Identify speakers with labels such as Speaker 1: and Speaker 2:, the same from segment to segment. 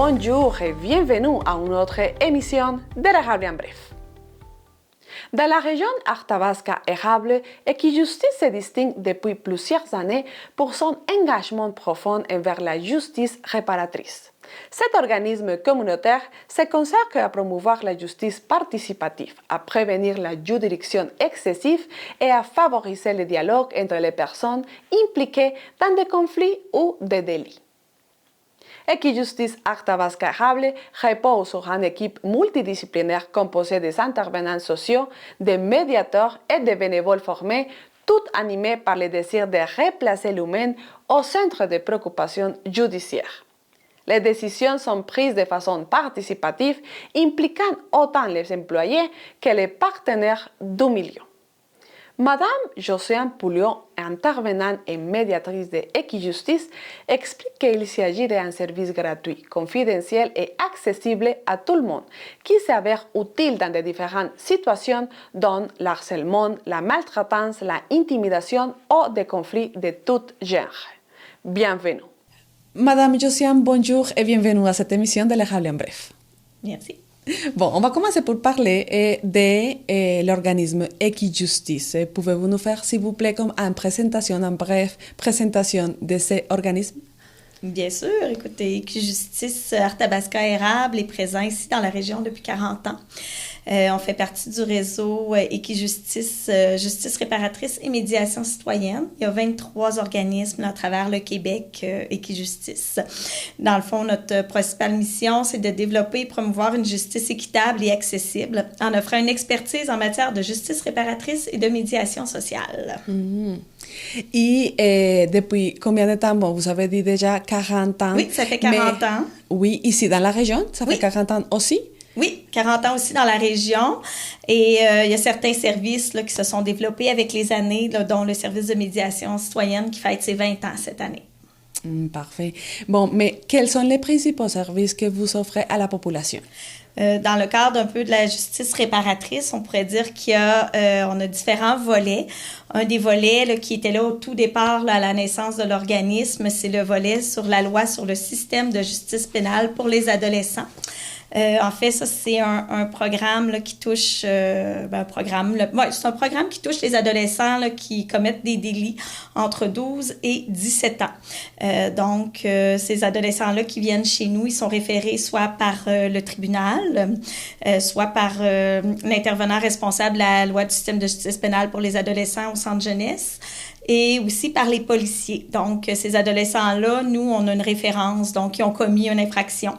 Speaker 1: Bonjour et bienvenue à une autre émission d'Érable en bref. Dans la région Arthabasca-Érable, Equijustice se distingue depuis plusieurs années pour son engagement profond envers la justice réparatrice. Cet organisme communautaire se consacre à promouvoir la justice participative, à prévenir la juridiction excessive et à favoriser le dialogue entre les personnes impliquées dans des conflits ou des délits. Equijustice Arthabasca-Érable repose sur une équipe multidisciplinaire composée des intervenants sociaux, des médiateurs et des bénévoles formés, toutes animées par le désir de replacer l'humain au centre des préoccupations judiciaires. Les décisions sont prises de façon participative, impliquant autant les employés que les partenaires du milieu. Madame Josiane Pouliot, intervenante et médiatrice de Equijustice, explique qu'il s'agit d'un service gratuit, confidentiel et accessible à tout le monde, qui s'avère utile dans de différentes situations, dont l'harcèlement, la maltraitance, l'intimidation ou des conflits de tout genre. Bienvenue.
Speaker 2: Madame Josiane, bonjour et bienvenue à cette émission de l'Érable en bref.
Speaker 3: Merci.
Speaker 2: Bon, on va commencer pour parler de l'organisme Equijustice. Pouvez-vous nous faire, s'il vous plaît, comme une présentation, en bref, présentation de cet organisme?
Speaker 3: Bien sûr. Écoutez, Equijustice Arthabasca-Érable est présent ici dans la région depuis 40 ans. On fait partie du réseau Equijustice, Justice réparatrice et médiation citoyenne. Il y a 23 organismes à travers le Québec, Equijustice. Dans le fond, notre principale mission, c'est de développer et promouvoir une justice équitable et accessible en offrant une expertise en matière de justice réparatrice et de médiation sociale.
Speaker 2: Mm-hmm. Et depuis combien de temps? Bon, vous avez dit déjà 40 ans.
Speaker 3: Oui, ça fait 40 ans.
Speaker 2: Oui, ici dans la région, ça fait 40 ans aussi?
Speaker 3: Oui, 40 ans aussi dans la région. Et il y a certains services là, qui se sont développés avec les années, là, dont le service de médiation citoyenne qui fête ses 20 ans cette année.
Speaker 2: Parfait. Bon, mais quels sont les principaux services que vous offrez à la population?
Speaker 3: Dans le cadre un peu de la justice réparatrice, on pourrait dire on a différents volets. Un des volets là, qui était là au tout départ là, à la naissance de l'organisme, c'est le volet sur la loi sur le système de justice pénale pour les adolescents. En fait, ça, c'est un programme là, qui touche... c'est un programme qui touche les adolescents là, qui commettent des délits entre 12 et 17 ans. Donc, ces adolescents-là qui viennent chez nous, ils sont référés soit par le tribunal, soit par l'intervenant responsable de la loi du système de justice pénale pour les adolescents au centre jeunesse, et aussi par les policiers. Donc, ces adolescents-là, nous, on a une référence, donc ils ont commis une infraction.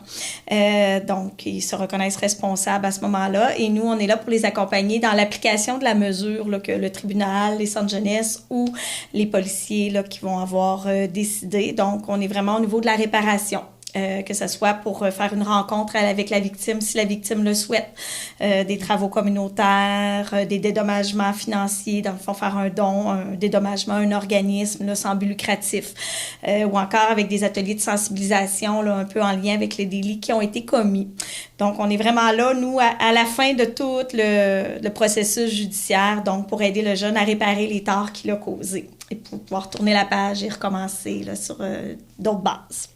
Speaker 3: Donc, ils se reconnaissent responsables à ce moment-là, et nous, on est là pour les accompagner dans l'application de la mesure là, que le tribunal, les centres jeunesse ou les policiers là, qui vont avoir décidé. Donc, on est vraiment au niveau de la réparation. Que ce soit pour faire une rencontre avec la victime, si la victime le souhaite, des travaux communautaires, des dédommagements financiers, dans le fond, faire un don, un dédommagement à un organisme là, sans but lucratif, ou encore avec des ateliers de sensibilisation là, un peu en lien avec les délits qui ont été commis. Donc, on est vraiment là, nous, à la fin de tout le processus judiciaire, donc pour aider le jeune à réparer les torts qu'il a causés et pour pouvoir tourner la page et recommencer là, sur d'autres bases.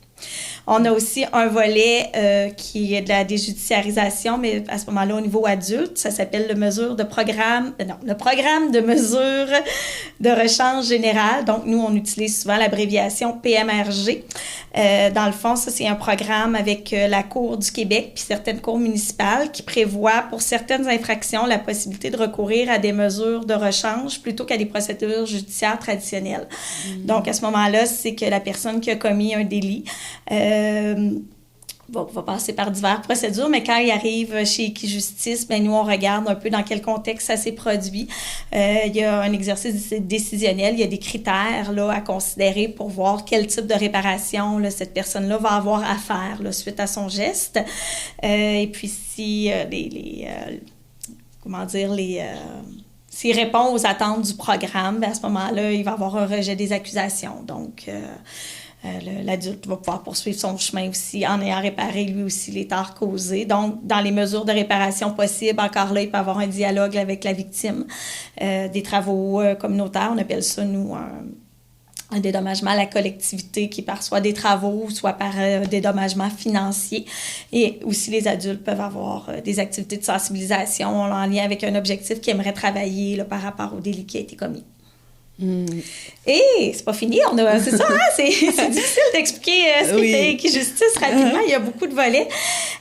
Speaker 3: On a aussi un volet qui est de la déjudiciarisation, mais à ce moment-là, au niveau adulte, ça s'appelle le programme de mesures de rechange général. Donc, nous, on utilise souvent l'abréviation PMRG. Dans le fond, ça, c'est un programme avec la Cour du Québec puis certaines cours municipales qui prévoient pour certaines infractions la possibilité de recourir à des mesures de rechange plutôt qu'à des procédures judiciaires traditionnelles. Donc, à ce moment-là, c'est que la personne qui a commis un délit va passer par diverses procédures, mais quand il arrive chez Equijustice, nous, on regarde un peu dans quel contexte ça s'est produit. Il y a un exercice décisionnel, il y a des critères là, à considérer pour voir quel type de réparation là, cette personne-là va avoir à faire là, suite à son geste. Et puis, si s'il répond aux attentes du programme, à ce moment-là, il va avoir un rejet des accusations. Donc, l'adulte va pouvoir poursuivre son chemin aussi en ayant réparé lui aussi les torts causés. Donc, dans les mesures de réparation possibles, encore là, il peut y avoir un dialogue avec la victime, des travaux communautaires, on appelle ça, nous, un dédommagement à la collectivité qui par soit des travaux, soit par dédommagement financier. Et aussi, les adultes peuvent avoir des activités de sensibilisation en lien avec un objectif qu'ils aimeraient travailler là, par rapport au délit qui a été commis. Et c'est pas fini, c'est ça, hein? C'est difficile d'expliquer ce qu'est Equijustice rapidement. Il y a beaucoup de volets.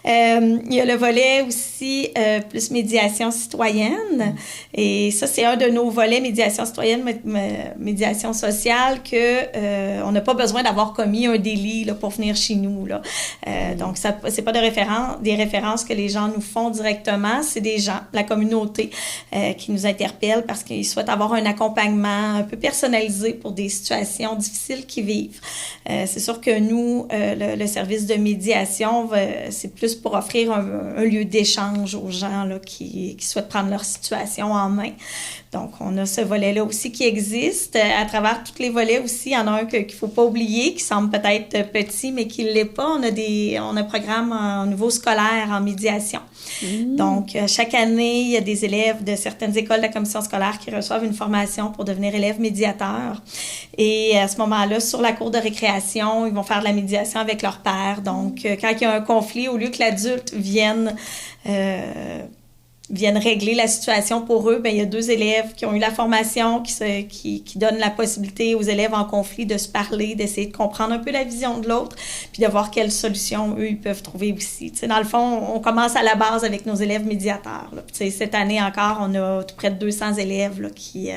Speaker 3: Il y a le volet aussi plus médiation citoyenne. Et ça, c'est un de nos volets, médiation citoyenne, médiation sociale, que on n'a pas besoin d'avoir commis un délit là, pour venir chez nous. Là. Donc, ça, c'est pas des références que les gens nous font directement. C'est des gens, la communauté, qui nous interpellent parce qu'ils souhaitent avoir un accompagnement un peu personnalisé pour des situations difficiles qu'ils vivent. C'est sûr que nous, le service de médiation, c'est plus pour offrir un lieu d'échange aux gens là, qui souhaitent prendre leur situation en main. Donc, on a ce volet-là aussi qui existe. À travers tous les volets aussi, il y en a un qu'il ne faut pas oublier, qui semble peut-être petit, mais qui ne l'est pas. On a un programme au niveau scolaire en médiation. Donc, chaque année, il y a des élèves de certaines écoles de la commission scolaire qui reçoivent une formation pour devenir élèves médiateurs. Et à ce moment-là, sur la cour de récréation, ils vont faire de la médiation avec leur père. Donc, quand il y a un conflit, au lieu que l'adulte vienne régler la situation pour eux, bien, il y a 2 élèves qui ont eu la formation qui donnent la possibilité aux élèves en conflit de se parler, d'essayer de comprendre un peu la vision de l'autre, puis de voir quelles solutions, eux, ils peuvent trouver aussi. Tu sais, dans le fond, on commence à la base avec nos élèves médiateurs. Là. Tu sais, cette année encore, on a tout près de 200 élèves là, qui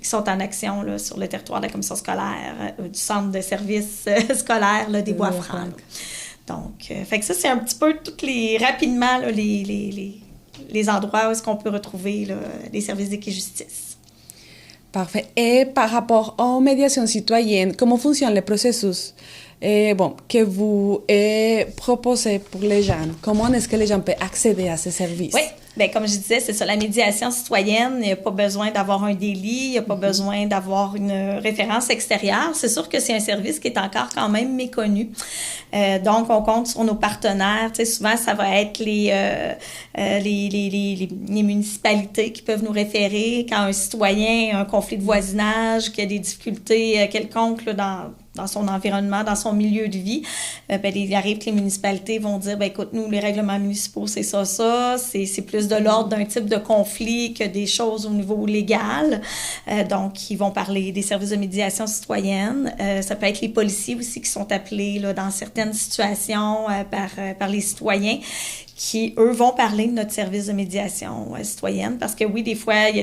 Speaker 3: sont en action là, sur le territoire de la commission scolaire, du centre de services scolaires là, des Bois-Francs. Donc, fait que ça, c'est un petit peu rapidement, là, les endroits où est-ce qu'on peut retrouver là, les services d'Equijustice.
Speaker 2: Parfait. Et par rapport aux médiations citoyennes, comment fonctionne le processus que vous proposez pour les gens? Comment est-ce que les gens peuvent accéder à ces services?
Speaker 3: Oui. Bien, comme je disais, c'est ça, la médiation citoyenne, il n'y a pas besoin d'avoir un délit, il n'y a pas besoin d'avoir une référence extérieure. C'est sûr que c'est un service qui est encore quand même méconnu. Donc, on compte sur nos partenaires. Tu sais, souvent, ça va être les municipalités qui peuvent nous référer quand un citoyen a un conflit de voisinage, qu'il y a des difficultés quelconques là, dans son environnement, dans son milieu de vie. Il arrive que les municipalités vont dire, écoute, nous, les règlements municipaux, c'est ça, c'est plus de l'ordre d'un type de conflit que des choses au niveau légal. Donc, ils vont parler des services de médiation citoyenne. Ça peut être les policiers aussi qui sont appelés là, dans certaines situations par les citoyens qui, eux, vont parler de notre service de médiation citoyenne parce que oui, des fois, il y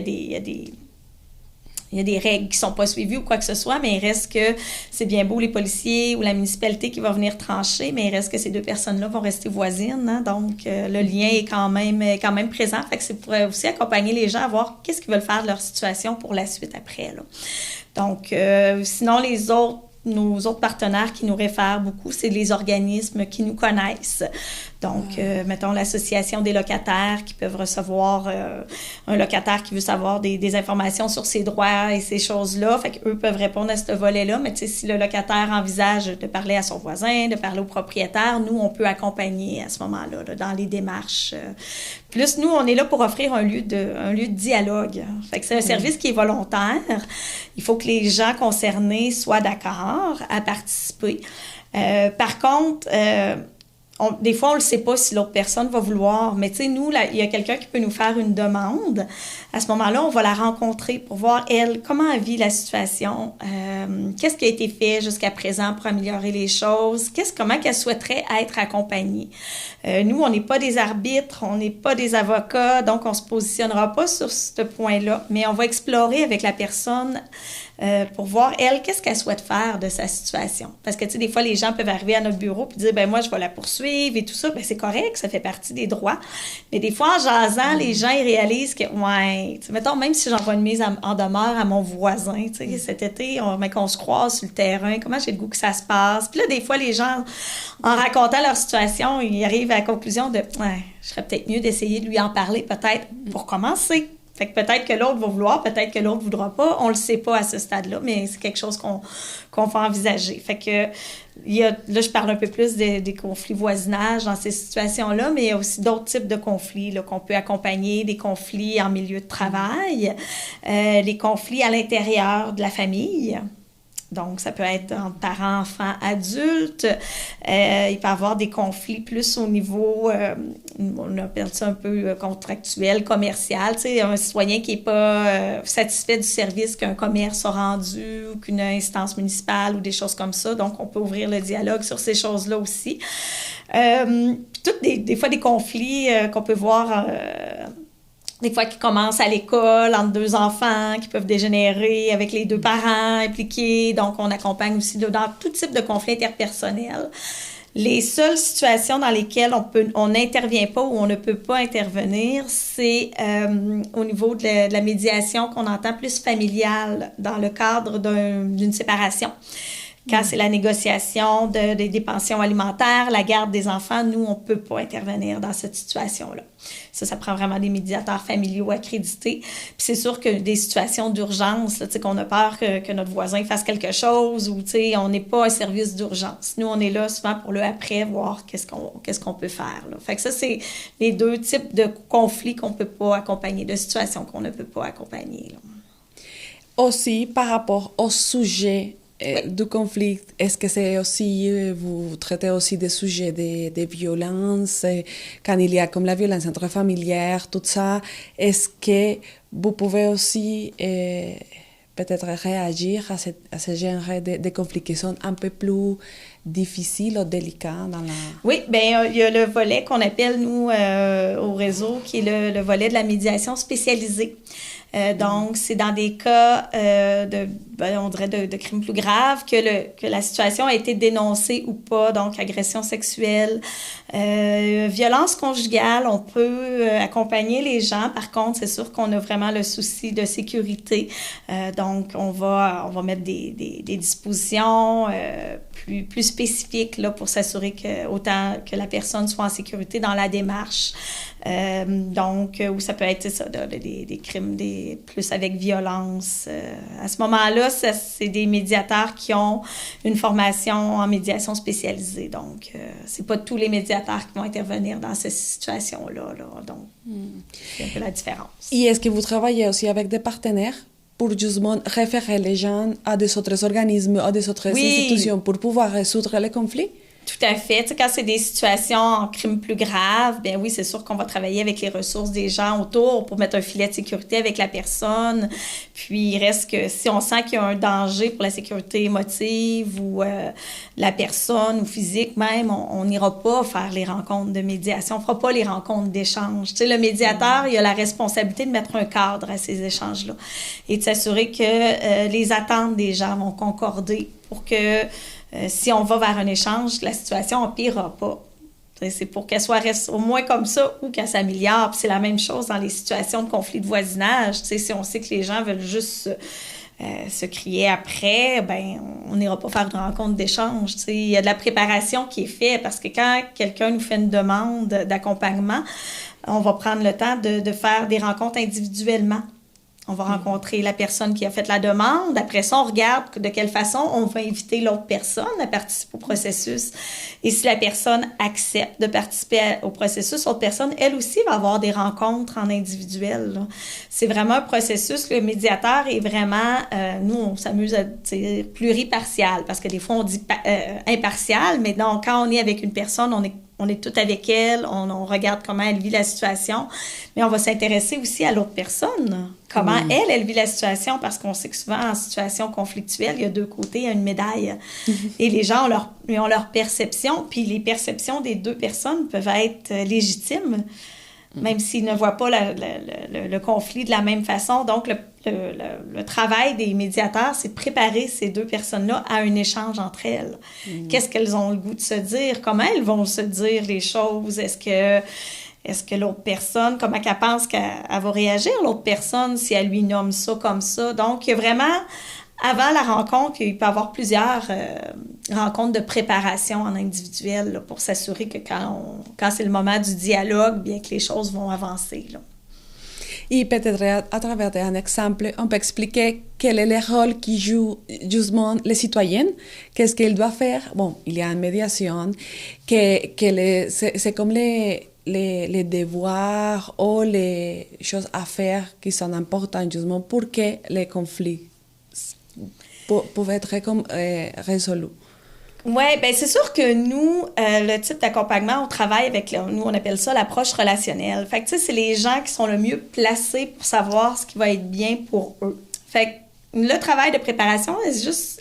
Speaker 3: a des règles qui ne sont pas suivies ou quoi que ce soit, mais il reste que c'est bien beau les policiers ou la municipalité qui va venir trancher, mais il reste que ces 2 personnes-là vont rester voisines. Hein? Donc, le lien est quand même présent. Fait que c'est pour aussi accompagner les gens à voir qu'est-ce qu'ils veulent faire de leur situation pour la suite après. Là. Donc, sinon, nos autres partenaires qui nous réfèrent beaucoup, c'est les organismes qui nous connaissent. Donc, mettons, l'association des locataires qui peuvent recevoir un locataire qui veut savoir des informations sur ses droits et ces choses-là. Fait qu'eux peuvent répondre à ce volet-là. Mais tu sais, si le locataire envisage de parler à son voisin, de parler au propriétaire, nous, on peut accompagner à ce moment-là là, dans les démarches. Plus, nous, on est là pour offrir un lieu de dialogue. Fait que c'est un service qui est volontaire. Il faut que les gens concernés soient d'accord à participer. Par contre, des fois, on ne le sait pas si l'autre personne va vouloir, mais tu sais, nous, il y a quelqu'un qui peut nous faire une demande. À ce moment-là, on va la rencontrer pour voir, elle, comment elle vit la situation, qu'est-ce qui a été fait jusqu'à présent pour améliorer les choses, comment qu'elle souhaiterait être accompagnée. Nous, on n'est pas des arbitres, on n'est pas des avocats, donc on ne se positionnera pas sur ce point-là, mais on va explorer avec la personne pour voir, elle, qu'est-ce qu'elle souhaite faire de sa situation. Parce que, tu sais, des fois, les gens peuvent arriver à notre bureau et dire, moi, je vais la poursuivre et tout ça. C'est correct, ça fait partie des droits. Mais des fois, en jasant, les gens, ils réalisent que, mettons, même si j'envoie une mise en demeure à mon voisin, tu sais, cet été, qu'on se croise sur le terrain, comment j'ai le goût que ça se passe. Puis là, des fois, les gens, en racontant leur situation, ils arrivent à la conclusion de, je serais peut-être mieux d'essayer de lui en parler, peut-être, pour commencer. Fait que peut-être que l'autre va vouloir, peut-être que l'autre ne voudra pas. On ne le sait pas à ce stade-là, mais c'est quelque chose qu'on va envisager. Fait que, là, je parle un peu plus des conflits voisinage dans ces situations-là, mais il y a aussi d'autres types de conflits là, qu'on peut accompagner, des conflits en milieu de travail, les conflits à l'intérieur de la famille. Donc, ça peut être entre parents, enfants, adultes. Il peut y avoir des conflits plus au niveau, on appelle ça un peu contractuel, commercial. Tu sais, un citoyen qui n'est pas satisfait du service qu'un commerce a rendu ou qu'une instance municipale ou des choses comme ça. Donc, on peut ouvrir le dialogue sur ces choses-là aussi. Toutes des fois des conflits qu'on peut voir... des fois qui commencent à l'école, entre deux enfants, qui peuvent dégénérer avec les deux parents impliqués. Donc, on accompagne aussi dans tout type de conflits interpersonnels. Les seules situations dans lesquelles on n'intervient pas ou on ne peut pas intervenir, c'est au niveau de la médiation qu'on entend plus familiale dans le cadre d'une séparation. Quand c'est la négociation des pensions alimentaires, la garde des enfants, nous, on ne peut pas intervenir dans cette situation-là. Ça prend vraiment des médiateurs familiaux accrédités. Puis c'est sûr que des situations d'urgence, là, qu'on a peur que notre voisin fasse quelque chose ou on n'est pas un service d'urgence. Nous, on est là souvent pour le après, voir qu'est-ce qu'on peut faire. Là. Fait que ça, c'est les deux types de conflits qu'on ne peut pas accompagner, de situations qu'on ne peut pas accompagner. Là.
Speaker 2: Aussi, par rapport au sujet du conflit, est-ce que c'est aussi, vous traitez aussi des sujets de violence, quand il y a comme la violence intrafamilière, tout ça, est-ce que vous pouvez aussi peut-être réagir à ce genre de conflits qui sont un peu plus difficiles ou délicats dans la...
Speaker 3: Oui, bien, il y a le volet qu'on appelle, nous, au réseau, qui est le volet de la médiation spécialisée. Donc, c'est dans des cas on dirait de crimes plus graves que la situation a été dénoncée ou pas, donc agression sexuelle, violence conjugale, on peut accompagner les gens. Par contre, c'est sûr qu'on a vraiment le souci de sécurité. Donc, on va mettre des dispositions plus spécifiques là, pour s'assurer que autant que la personne soit en sécurité dans la démarche. Donc, où ça peut être ça, des crimes plus avec violence. À ce moment-là, c'est des médiateurs qui ont une formation en médiation spécialisée. Donc, c'est pas tous les médiateurs qui vont intervenir dans ces situations-là. Là. Donc, c'est un peu la différence.
Speaker 2: Et est-ce que vous travaillez aussi avec des partenaires pour justement référer les gens à des autres organismes, à des autres institutions pour pouvoir résoudre les conflits?
Speaker 3: Tout à fait. Tu sais, quand c'est des situations en crime plus graves, bien oui, c'est sûr qu'on va travailler avec les ressources des gens autour pour mettre un filet de sécurité avec la personne. Puis, il reste que si on sent qu'il y a un danger pour la sécurité émotive ou la personne ou physique même, on n'ira pas faire les rencontres de médiation. On ne fera pas les rencontres d'échange. Tu sais, le médiateur, il a la responsabilité de mettre un cadre à ces échanges-là et de s'assurer que les attentes des gens vont concorder pour que si on va vers un échange, la situation n'empirera pas. C'est pour qu'elle soit reste au moins comme ça ou qu'elle s'améliore. Puis c'est la même chose dans les situations de conflit de voisinage. Si on sait que les gens veulent juste se crier après, ben on n'ira pas faire une rencontre d'échange. Il y a de la préparation qui est faite parce que quand quelqu'un nous fait une demande d'accompagnement, on va prendre le temps de faire des rencontres individuellement. On va rencontrer la personne qui a fait la demande. Après ça, on regarde de quelle façon on va inviter l'autre personne à participer au processus. Et si la personne accepte de participer au processus, l'autre personne, elle aussi, va avoir des rencontres en individuel. Là. C'est vraiment un processus. Le médiateur est vraiment, nous, on s'amuse à dire pluripartial, parce que des fois, on dit impartial, mais donc, quand on est avec une personne, on est tout avec elle, on regarde comment elle vit la situation, mais on va s'intéresser aussi à l'autre personne. Comment elle vit la situation, parce qu'on sait que souvent, en situation conflictuelle, il y a deux côtés, il y a une médaille. Et les gens ont leur perception, puis les perceptions des deux personnes peuvent être légitimes, même s'ils ne voient pas le conflit de la même façon. Donc, le travail des médiateurs, c'est de préparer ces deux personnes-là à un échange entre elles. Qu'est-ce qu'elles ont le goût de se dire? Comment elles vont se dire les choses? Est-ce que l'autre personne, comment qu'elle pense qu'elle va réagir, l'autre personne, si elle lui nomme ça comme ça? Donc, il y a vraiment, avant la rencontre, il peut y avoir plusieurs rencontres de préparation en individuel là, pour s'assurer que quand c'est le moment du dialogue, bien que les choses vont avancer. Là.
Speaker 2: Et peut-être à travers un exemple, on peut expliquer quel est le rôle qui joue justement les citoyens, qu'est-ce qu'ils doivent faire. Bon, il y a une médiation, c'est comme les devoirs ou les choses à faire qui sont importantes justement pour que les conflits peuvent être résolus?
Speaker 3: Oui, bien c'est sûr que nous, le type d'accompagnement, on travaille avec, nous on appelle ça l'approche relationnelle. Fait que tu sais, c'est les gens qui sont le mieux placés pour savoir ce qui va être bien pour eux. Fait que le travail de préparation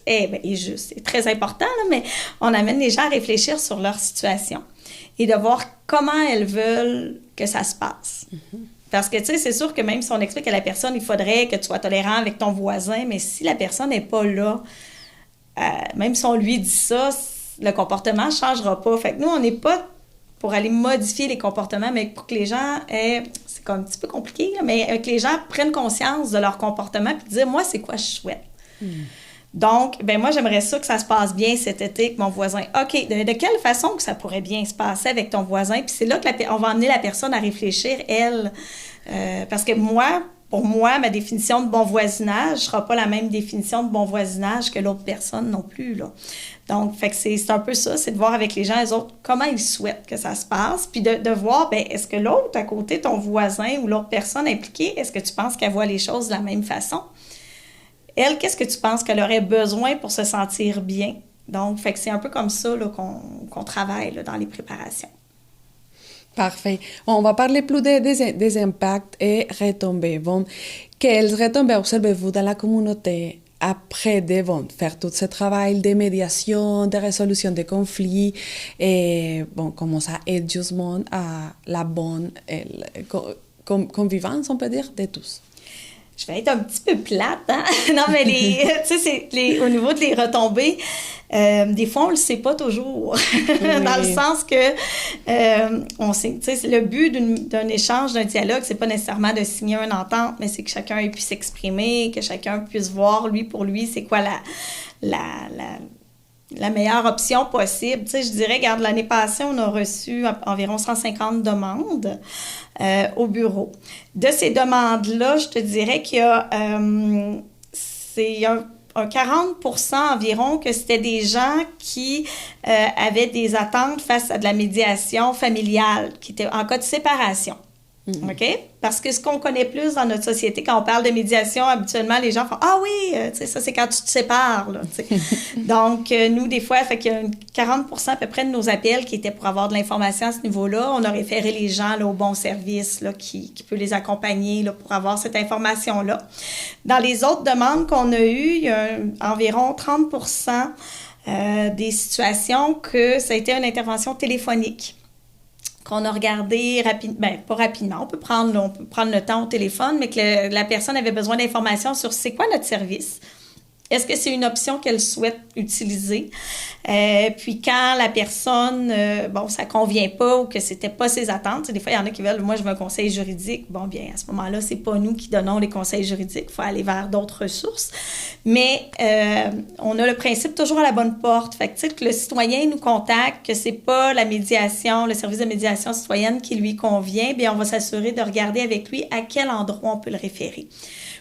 Speaker 3: est très important, là, mais on amène les gens à réfléchir sur leur situation et de voir comment elles veulent que ça se passe. Parce que, tu sais, c'est sûr que même si on explique à la personne, il faudrait que tu sois tolérant avec ton voisin, mais si la personne n'est pas là, même si on lui dit ça, le comportement ne changera pas. Fait que nous, on n'est pas pour aller modifier les comportements, mais pour que les gens c'est comme un petit peu compliqué, là, mais que les gens prennent conscience de leur comportement et dire, moi, c'est quoi je souhaite. Donc, ben moi, j'aimerais ça que ça se passe bien cet été avec mon voisin. OK, de quelle façon que ça pourrait bien se passer avec ton voisin? Puis c'est là on va amener la personne à réfléchir, elle. Parce que pour moi, ma définition de bon voisinage ne sera pas la même définition de bon voisinage que l'autre personne non plus, là. Donc, fait que c'est un peu ça, c'est de voir avec les gens, les autres, comment ils souhaitent que ça se passe, puis de voir, ben est-ce que l'autre à côté, ton voisin ou l'autre personne impliquée, est-ce que tu penses qu'elle voit les choses de la même façon? Elle, qu'est-ce que tu penses qu'elle aurait besoin pour se sentir bien? Donc, fait que c'est un peu comme ça là, qu'on travaille là, dans les préparations.
Speaker 2: Parfait. On va parler plus des impacts et retombées. Bon, quelles retombées observez-vous dans la communauté après de faire tout ce travail de médiation, de résolution des conflits et comment ça aide justement à la bonne convivence, on peut dire, de tous?
Speaker 3: Je vais être un petit peu plate, hein? Non, mais tu sais, au niveau des retombées, des fois, on le sait pas toujours. Dans le sens que, on sait, tu sais, le but d'un échange, d'un dialogue, c'est pas nécessairement de signer une entente, mais c'est que chacun puisse s'exprimer, que chacun puisse voir, lui, pour lui, c'est quoi la meilleure option possible. Tu sais, je dirais, regarde, l'année passée, on a reçu environ 150 demandes au bureau. De ces demandes-là, je te dirais qu'il y a, c'est un 40% environ que c'était des gens qui avaient des attentes face à de la médiation familiale, qui étaient en cas de séparation. OK? Parce que ce qu'on connaît plus dans notre société, quand on parle de médiation, habituellement, les gens font « Ah oui, tu sais, ça, c'est quand tu te sépares. » là, tu sais. Donc, nous, des fois, fait qu'il y a 40% à peu près de nos appels qui étaient pour avoir de l'information à ce niveau-là. On a référé les gens là, au bon service là, qui peut les accompagner là, pour avoir cette information-là. Dans les autres demandes qu'on a eues, il y a environ 30% des situations que ça a été une intervention téléphonique. Qu'on a regardé pas rapidement, on peut prendre le temps au téléphone, mais que la personne avait besoin d'informations sur c'est quoi notre service. Est-ce que c'est une option qu'elle souhaite utiliser? Puis quand la personne, ça convient pas ou que c'était pas ses attentes, des fois, il y en a qui veulent, moi, je veux un conseil juridique. Bon, bien, à ce moment-là, c'est pas nous qui donnons les conseils juridiques. Il faut aller vers d'autres ressources. Mais on a le principe toujours à la bonne porte. Fait que, tu sais, que le citoyen nous contacte, que c'est pas la médiation, le service de médiation citoyenne qui lui convient, bien, on va s'assurer de regarder avec lui à quel endroit on peut le référer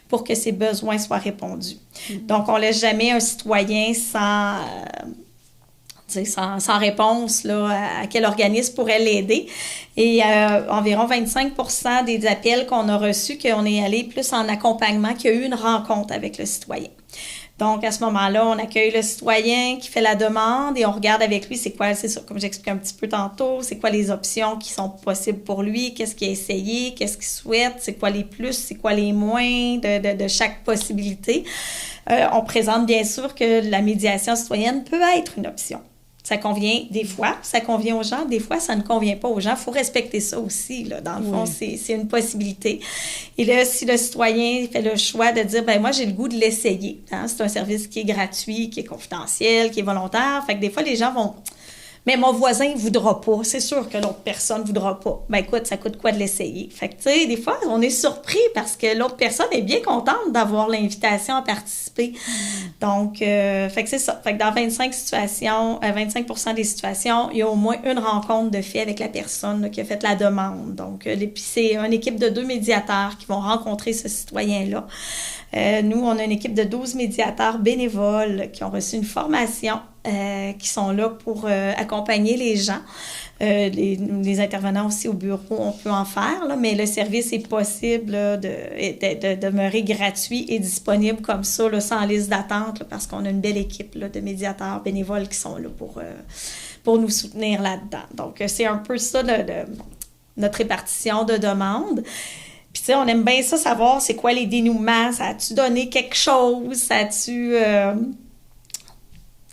Speaker 3: pour que ses besoins soient répondus. Donc, on ne laisse jamais un citoyen sans réponse là, à quel organisme pourrait l'aider. Et environ 25% des appels qu'on a reçus, qu'on est allé plus en accompagnement, qu'il y a eu une rencontre avec le citoyen. Donc, à ce moment-là, on accueille le citoyen qui fait la demande et on regarde avec lui c'est quoi, c'est ça, comme j'expliquais un petit peu tantôt, c'est quoi les options qui sont possibles pour lui, qu'est-ce qu'il a essayé, qu'est-ce qu'il souhaite, c'est quoi les plus, c'est quoi les moins de chaque possibilité. On présente bien sûr que la médiation citoyenne peut être une option. Ça convient des fois, ça convient aux gens, des fois, ça ne convient pas aux gens. Il faut respecter ça aussi, là. Dans le fond, c'est une possibilité. Et là, si le citoyen fait le choix de dire, moi, j'ai le goût de l'essayer, hein? C'est un service qui est gratuit, qui est confidentiel, qui est volontaire. Fait que des fois, les gens vont... Mais mon voisin ne voudra pas. C'est sûr que l'autre personne ne voudra pas. Écoute, ça coûte quoi de l'essayer? Fait que, tu sais, des fois, on est surpris parce que l'autre personne est bien contente d'avoir l'invitation à participer. Donc, fait que c'est ça. Fait que dans 25% des situations, il y a au moins une rencontre de fait avec la personne là, qui a fait la demande. Donc, puis c'est une équipe de 2 médiateurs qui vont rencontrer ce citoyen-là. Nous, on a une équipe de 12 médiateurs bénévoles qui ont reçu une formation qui sont là pour accompagner les gens. Les intervenants aussi au bureau, on peut en faire, là, mais le service est possible là, de demeurer gratuit et disponible comme ça, là, sans liste d'attente, là, parce qu'on a une belle équipe là, de médiateurs bénévoles qui sont là pour nous soutenir là-dedans. Donc, c'est un peu ça notre répartition de demandes. Puis, tu sais, on aime bien ça, savoir c'est quoi les dénouements, ça a-tu donné quelque chose, ça a-tu...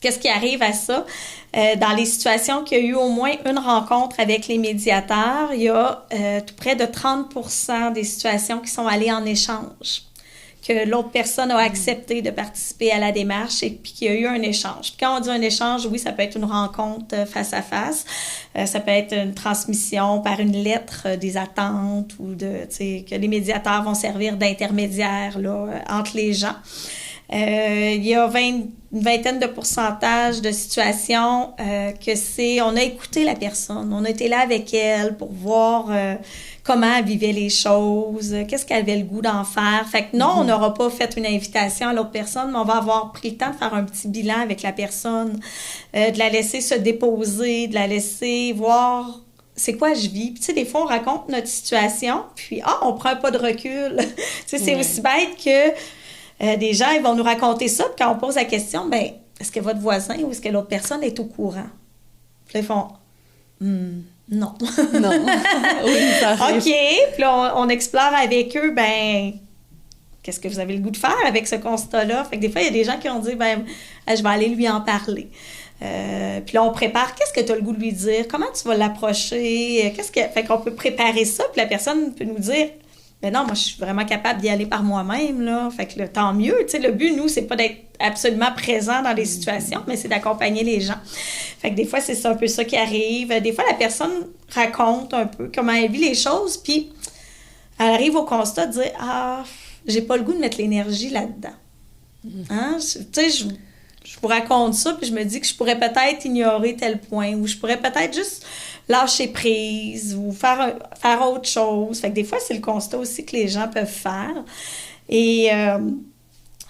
Speaker 3: Qu'est-ce qui arrive à ça? Dans les situations qu'il y a eu au moins une rencontre avec les médiateurs, il y a tout près de 30% des situations qui sont allées en échange, que l'autre personne a accepté de participer à la démarche et puis qu'il y a eu un échange. Puis quand on dit un échange, oui, ça peut être une rencontre face à face, ça peut être une transmission par une lettre des attentes ou que les médiateurs vont servir d'intermédiaire là, entre les gens. Il y a une vingtaine de pourcentages de situations que on a écouté la personne, on a été là avec elle pour voir comment elle vivait les choses, qu'est-ce qu'elle avait le goût d'en faire. Fait que non, on n'aura pas fait une invitation à l'autre personne, mais on va avoir pris le temps de faire un petit bilan avec la personne, de la laisser se déposer, de la laisser voir c'est quoi je vis. Puis tu sais, des fois, on raconte notre situation, puis on prend un pas de recul. C'est aussi bête que des gens, ils vont nous raconter ça, puis quand on pose la question, bien, est-ce que votre voisin ou est-ce que l'autre personne est au courant? Puis là, ils font, non.
Speaker 2: Non. Oui, ça arrive.
Speaker 3: OK. Puis là, on explore avec eux, ben qu'est-ce que vous avez le goût de faire avec ce constat-là? Fait que des fois, il y a des gens qui ont dit, ben je vais aller lui en parler. Puis là, on prépare, qu'est-ce que tu as le goût de lui dire? Comment tu vas l'approcher? Fait qu'on peut préparer ça, puis la personne peut nous dire, mais non, moi, je suis vraiment capable d'y aller par moi-même, là. Fait que tant mieux. Tu sais, le but, nous, c'est pas d'être absolument présent dans les situations, mais c'est d'accompagner les gens. Fait que des fois, c'est un peu ça qui arrive. Des fois, la personne raconte un peu comment elle vit les choses, puis elle arrive au constat de dire « Ah, j'ai pas le goût de mettre l'énergie là-dedans. Hein? Tu sais, je vous raconte ça, puis je me dis que je pourrais peut-être ignorer tel point, ou je pourrais peut-être juste lâcher prise, ou faire autre chose. » Fait que des fois, c'est le constat aussi que les gens peuvent faire. Et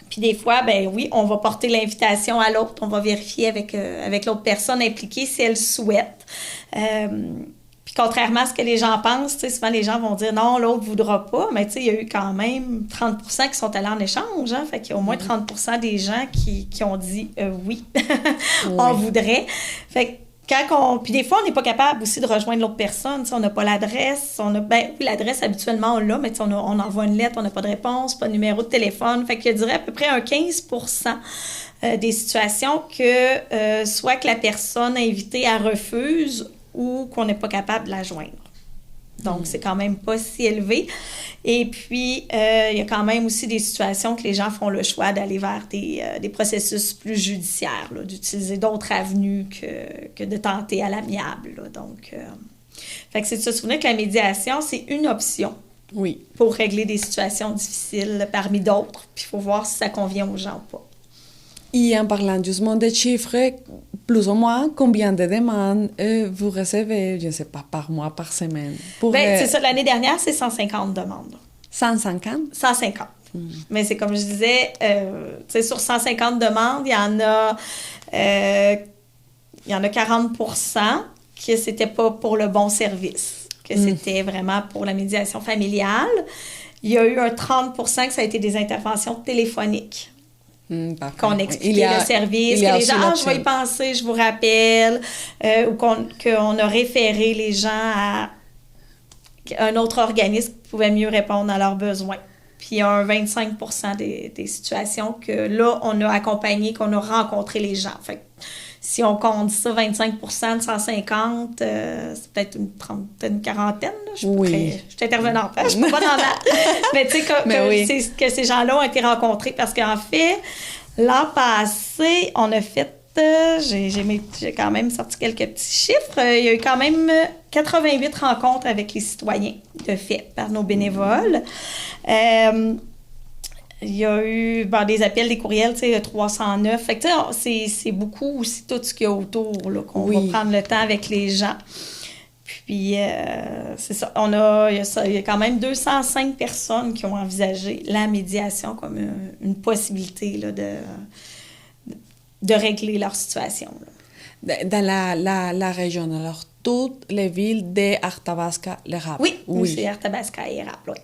Speaker 3: puis des fois, ben oui, on va porter l'invitation à l'autre, on va vérifier avec l'autre personne impliquée si elle souhaite. Puis contrairement à ce que les gens pensent, tu sais, souvent les gens vont dire non, l'autre ne voudra pas, mais tu sais, il y a eu quand même 30% qui sont allés en échange, hein, fait qu'il y a au moins 30% des gens qui ont dit oui, on voudrait. Fait que puis des fois, on n'est pas capable aussi de rejoindre l'autre personne. On n'a pas l'adresse. L'adresse, habituellement, on l'a, mais on envoie une lettre, on n'a pas de réponse, pas de numéro de téléphone. Fait que je dirais à peu près un 15% des situations que soit que la personne invitée, elle refuse ou qu'on n'est pas capable de la joindre. Donc, c'est quand même pas si élevé. Et puis, il y a quand même aussi des situations que les gens font le choix d'aller vers des processus plus judiciaires, là, d'utiliser d'autres avenues que de tenter à l'amiable. Là. Donc, fait que c'est de se souvenir que la médiation, c'est une option pour régler des situations difficiles parmi d'autres. Puis, il faut voir si ça convient aux gens ou pas.
Speaker 2: Et en parlant justement des chiffres, plus ou moins, combien de demandes vous recevez, je ne sais pas, par mois, par semaine?
Speaker 3: C'est ça, l'année dernière, c'est 150 demandes.
Speaker 2: 150?
Speaker 3: 150. Mais c'est comme je disais, sur 150 demandes, il y en a 40% que c'était pas pour le bon service, que c'était vraiment pour la médiation familiale. Il y a eu un 30% que ça a été des interventions téléphoniques. Qu'on expliquait le service, que les gens, je vais y penser, je vous rappelle, ou qu'on a référé les gens à un autre organisme qui pouvait mieux répondre à leurs besoins. Puis il y a un 25% des situations que là, on a accompagné, qu'on a rencontré les gens. Fait que si on compte ça, 25% de 150, c'est peut-être une quarantaine. Là. Je suis intervenante, je ne peux pas dans la... Mais tu sais, que ces gens-là ont été rencontrés parce qu'en fait, l'an passé, on a fait... j'ai quand même sorti quelques petits chiffres. Il y a eu quand même 88 rencontres avec les citoyens de fait par nos bénévoles. Il y a eu des appels, des courriels, tu sais, 309. Fait que, tu sais, c'est beaucoup aussi tout ce qu'il y a autour, là, qu'on va prendre le temps avec les gens. Puis, c'est ça. Il y a quand même 205 personnes qui ont envisagé la médiation comme une possibilité là, de régler leur situation. Là.
Speaker 2: Dans la région, alors, toutes les villes d'Arthabasca-l'Érable.
Speaker 3: Oui, c'est Arthabasca-l'Érable, oui.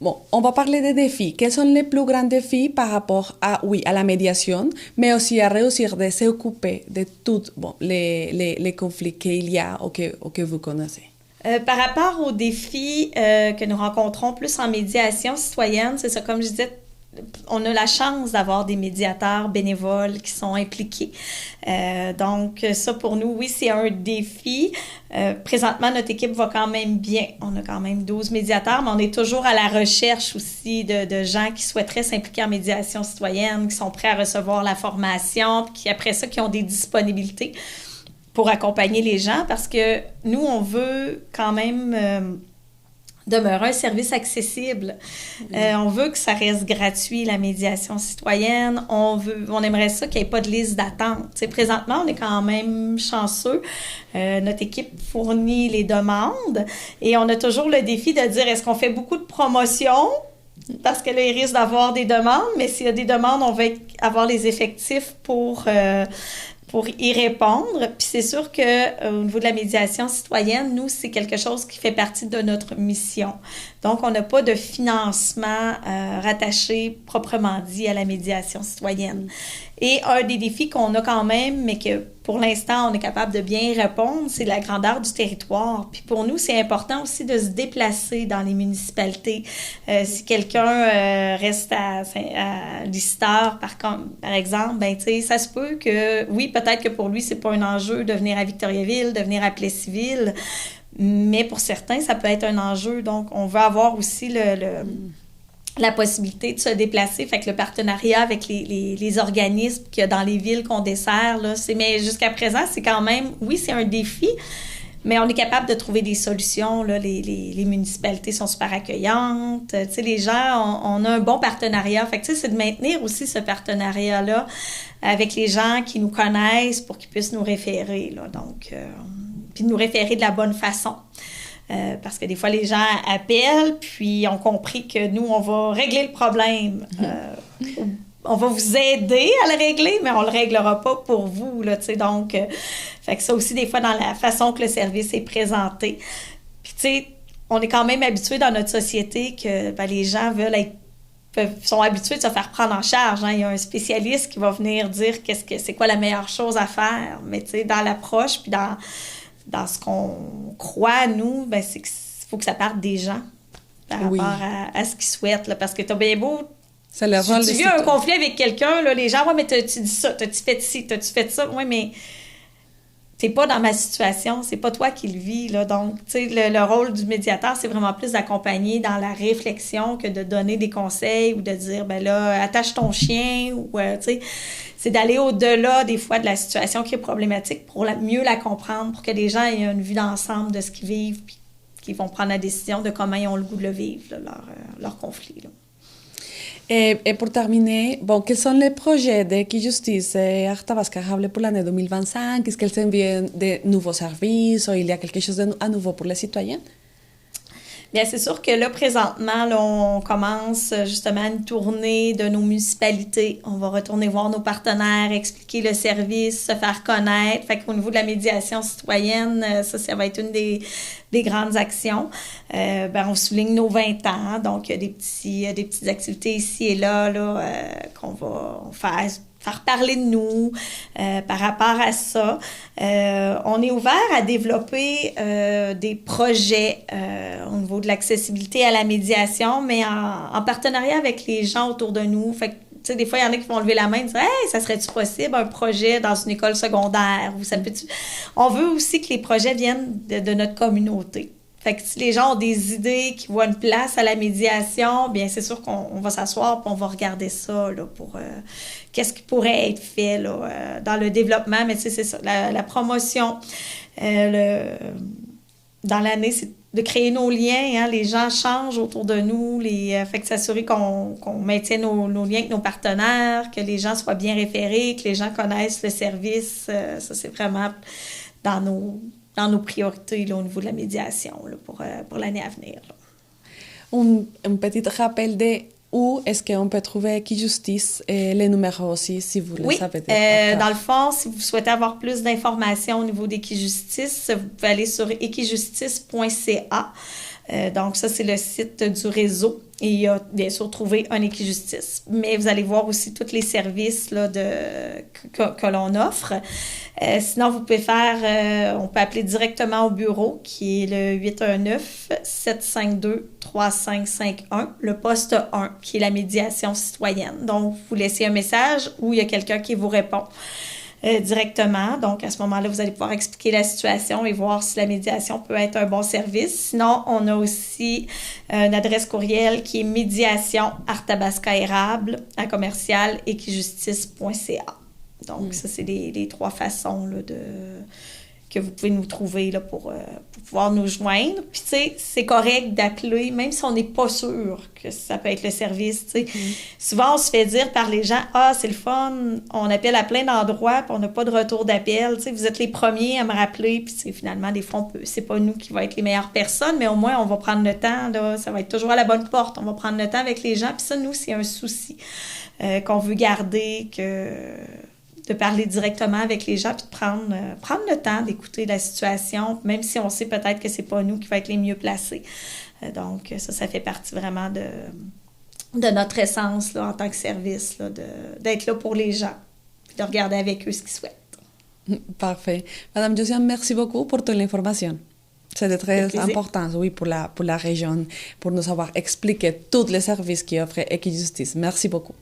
Speaker 2: Bon, on va parler des défis. Quels sont les plus grands défis par rapport à la médiation, mais aussi à réussir de s'occuper de tous les conflits qu'il y a ou que vous connaissez?
Speaker 3: Par rapport aux défis que nous rencontrons plus en médiation citoyenne, c'est ça, comme je disais, on a la chance d'avoir des médiateurs bénévoles qui sont impliqués. Donc, ça, pour nous, oui, c'est un défi. Présentement, notre équipe va quand même bien. On a quand même 12 médiateurs, mais on est toujours à la recherche aussi de gens qui souhaiteraient s'impliquer en médiation citoyenne, qui sont prêts à recevoir la formation, puis qui, après ça, qui ont des disponibilités pour accompagner les gens, parce que nous, on veut quand même demeurer un service accessible. On veut que ça reste gratuit, la médiation citoyenne. On aimerait ça qu'il n'y ait pas de liste d'attente. T'sais, présentement, on est quand même chanceux. Notre équipe fournit les demandes et on a toujours le défi de dire, est-ce qu'on fait beaucoup de promotions? Parce que là, il risque d'avoir des demandes, mais s'il y a des demandes, on va avoir les effectifs pour y répondre. Puis c'est sûr qu'au niveau de la médiation citoyenne, nous, c'est quelque chose qui fait partie de notre mission. Donc, on n'a pas de financement rattaché proprement dit à la médiation citoyenne. Et un des défis qu'on a quand même, mais que pour l'instant, on est capable de bien répondre, c'est la grandeur du territoire. Puis pour nous, c'est important aussi de se déplacer dans les municipalités. Si quelqu'un reste à Lister, par exemple, ben tu sais, ça se peut que, oui, peut-être que pour lui, c'est pas un enjeu de venir à Victoriaville, de venir à Plessisville, mais pour certains, ça peut être un enjeu. Donc, on veut avoir aussi la possibilité de se déplacer. Fait que le partenariat avec les organismes qu'il y a dans les villes qu'on dessert, là, mais jusqu'à présent, c'est quand même, oui, c'est un défi, mais on est capable de trouver des solutions. Là. Les municipalités sont super accueillantes. Tu sais, les gens, on a un bon partenariat. Fait que, tu sais, c'est de maintenir aussi ce partenariat-là avec les gens qui nous connaissent pour qu'ils puissent nous référer. Là. Donc, puis nous référer de la bonne façon. Parce que des fois, les gens appellent, puis ont compris que nous, on va régler le problème. On va vous aider à le régler, mais on le réglera pas pour vous, là, tu sais. Donc, fait que ça aussi, des fois, dans la façon que le service est présenté. Puis, tu sais, on est quand même habitué dans notre société que les gens sont habitués de se faire prendre en charge. Hein. Il y a un spécialiste qui va venir dire c'est quoi la meilleure chose à faire. Mais, tu sais, dans l'approche, puis dans ce qu'on croit, nous, ben, c'est qu'il faut que ça parte des gens par rapport à ce qu'ils souhaitent. Là, parce que t'as bien beau... Si tu vis un conflit avec quelqu'un, là, les gens, ouais, mais t'as-tu dit ça, t'as-tu fait ci, t'as-tu fait ça? Oui, mais t'es pas dans ma situation, c'est pas toi qui le vis. Là. Donc, tu sais, le rôle du médiateur, c'est vraiment plus d'accompagner dans la réflexion que de donner des conseils ou de dire, ben là, attache ton chien ou, tu sais... C'est d'aller au-delà, des fois, de la situation qui est problématique pour mieux la comprendre, pour que les gens aient une vue d'ensemble de ce qu'ils vivent, puis qu'ils vont prendre la décision de comment ils ont le goût de le vivre, là, leur conflit. Là.
Speaker 2: Et pour terminer, quels sont les projets de Equijustice Arthabasca-l'Érable pour l'année 2025? Est-ce qu'elles enviennent de nouveaux services ou il y a quelque chose à nouveau pour les citoyens?
Speaker 3: Bien, c'est sûr que là, présentement, là, on commence justement une tournée de nos municipalités. On va retourner voir nos partenaires, expliquer le service, se faire connaître. Fait qu'au niveau de la médiation citoyenne, ça va être une des grandes actions. On souligne nos 20 ans, donc il y a des petites activités ici et là qu'on va faire parler de nous par rapport à ça. On est ouvert à développer des projets au niveau de l'accessibilité à la médiation, mais en partenariat avec les gens autour de nous. Fait que, tu sais, des fois, il y en a qui vont lever la main et dire « Hey, ça serait-tu possible un projet dans une école secondaire? » ou ça peut-tu... On veut aussi que les projets viennent de notre communauté. Fait que si les gens ont des idées, qui voient une place à la médiation, bien c'est sûr qu'on va s'asseoir et on va regarder ça là, pour qu'est-ce qui pourrait être fait là, dans le développement. Mais tu sais, c'est ça, la promotion dans l'année, c'est de créer nos liens. Hein, les gens changent autour de nous. Fait que s'assurer qu'on maintienne nos liens avec nos partenaires, que les gens soient bien référés, que les gens connaissent le service. Ça, c'est vraiment dans nos priorités là, au niveau de la médiation là, pour l'année à venir. Là.
Speaker 2: Un petit rappel de Où est-ce qu'on peut trouver Equijustice et les numéros aussi, si vous le savez?
Speaker 3: Dans le fond, si vous souhaitez avoir plus d'informations au niveau d'Equijustice, vous pouvez aller sur equijustice.ca. Donc, ça, c'est le site du réseau. Et il y a bien sûr trouvé un Equijustice. Mais vous allez voir aussi tous les services là, que l'on offre. Sinon, vous pouvez on peut appeler directement au bureau, qui est le 819-752-3551, le poste 1, qui est la médiation citoyenne. Donc, vous laissez un message où il y a quelqu'un qui vous répond directement. Donc, à ce moment-là, vous allez pouvoir expliquer la situation et voir si la médiation peut être un bon service. Sinon, on a aussi une adresse courriel qui est médiation@equijustice.ca. Donc, ça, c'est les 3 façons là, que vous pouvez nous trouver là, pour pouvoir nous joindre. Puis, tu sais, c'est correct d'appeler, même si on n'est pas sûr que ça peut être le service, tu sais. Souvent, on se fait dire par les gens, « Ah, c'est le fun, on appelle à plein d'endroits, puis on n'a pas de retour d'appel. Tu sais, vous êtes les premiers à me rappeler. » Puis, finalement, des fois, c'est pas nous qui va être les meilleures personnes, mais au moins, on va prendre le temps, là, ça va être toujours à la bonne porte. On va prendre le temps avec les gens. Puis ça, nous, c'est un souci qu'on veut garder, de parler directement avec les gens, puis de prendre le temps d'écouter la situation, même si on sait peut-être que c'est pas nous qui va être les mieux placés. Donc, ça fait partie vraiment de notre essence là, en tant que service, là, d'être là pour les gens, puis de regarder avec eux ce qu'ils souhaitent.
Speaker 2: Parfait. Madame Josiane, merci beaucoup pour toute l'information. C'était très important, oui, pour la région, pour nous avoir expliqué tous les services qu'offre Equijustice. Merci beaucoup.